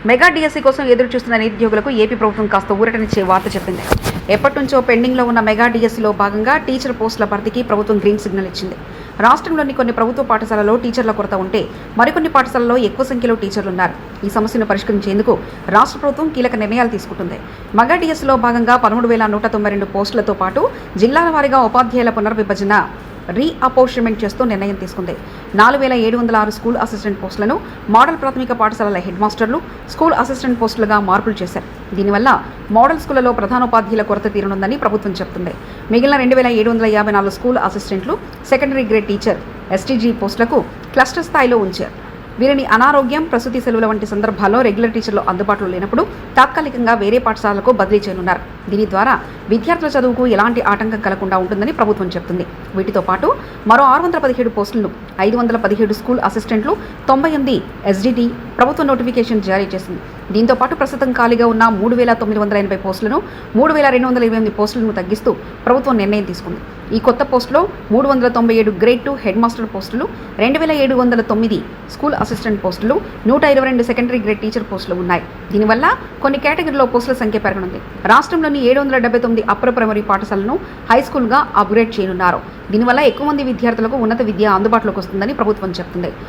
Mega DSC కోసం ఎదురు చూస్తున్న నిరుద్యోగులకు ఏపీ ప్రభుత్వం కాస్త ఊరటనిచ్చే వార్త చెప్పింది. ఎప్పటి నుంచో పెండింగ్లో ఉన్న మెగా డిఎస్సిలో భాగంగా టీచర్ పోస్టుల భర్తీకి ప్రభుత్వం గ్రీన్ సిగ్నల్ ఇచ్చింది. రాష్ట్రంలోని కొన్ని ప్రభుత్వ పాఠశాలలో టీచర్ల కొరత ఉంటే మరికొన్ని పాఠశాలలో ఎక్కువ సంఖ్యలో టీచర్లు ఉన్నారు. ఈ సమస్యను పరిష్కరించేందుకు రాష్ట్ర ప్రభుత్వం కీలక నిర్ణయాలు తీసుకుంటుంది. మెగా డిఎస్సిలో భాగంగా 13,192 పోస్టులతో పాటు జిల్లాల వారీగా ఉపాధ్యాయుల పునర్విభజన రీఅపోర్షన్మెంట్ చేస్తూ నిర్ణయం తీసుకుంది. 4,706 స్కూల్ అసిస్టెంట్ పోస్టులను మోడల్ ప్రాథమిక పాఠశాలల హెడ్ మాస్టర్లు, స్కూల్ అసిస్టెంట్ పోస్టులుగా మార్పులు చేశారు. దీనివల్ల మోడల్ స్కూళ్లలో ప్రధానోపాధ్యాయుల కొరత తీరనుందని ప్రభుత్వం చెబుతుంది. మిగిలిన 2,754 స్కూల్ అసిస్టెంట్లు, సెకండరీ గ్రేడ్ టీచర్, ఎస్టీజీ పోస్టులకు క్లస్టర్ స్థాయిలో ఉంచారు. వీరిని అనారోగ్యం, ప్రసూతి సెలవుల వంటి సందర్భాల్లో రెగ్యులర్ టీచర్లు అందుబాటులో లేనప్పుడు తాత్కాలికంగా వేరే పాఠశాలలకు బదిలీ చేయనున్నారు. దీని ద్వారా విద్యార్థుల చదువుకు ఎలాంటి ఆటంకం కలగకుండా ఉంటుందని ప్రభుత్వం చెబుతుంది. వీటితో పాటు మరో 617 పోస్టులను, 517 స్కూల్ అసిస్టెంట్లు, 98 ఎస్డిటి ప్రభుత్వం నోటిఫికేషన్ జారీ చేసింది. దీంతో పాటు ప్రస్తుతం ఖాళీగా ఉన్న 3,980 పోస్టులను 3,228 పోస్టులను తగ్గిస్తూ ప్రభుత్వం నిర్ణయం తీసుకుంది. ఈ కొత్త పోస్టులో 397 గ్రేడ్ 2 హెడ్ మాస్టర్ పోస్టులు, 2,709 స్కూల్ అసిస్టెంట్ పోస్టులు, 122 సెకండరీ గ్రేడ్ టీచర్ పోస్టులు ఉన్నాయి. దీనివల్ల కొన్ని కేటగిరీలో పోస్టుల సంఖ్య పెరగనుంది. రాష్ట్రంలోని 779 అప్పర్ ప్రైమరీ పాఠశాలను హైస్కూల్గా అప్గ్రేడ్ చేయనున్నారు. దీనివల్ల ఎక్కువ మంది విద్యార్థులకు ఉన్నత విద్య అందుబాటులోకి వస్తుందని ప్రభుత్వం చెబుతుంది.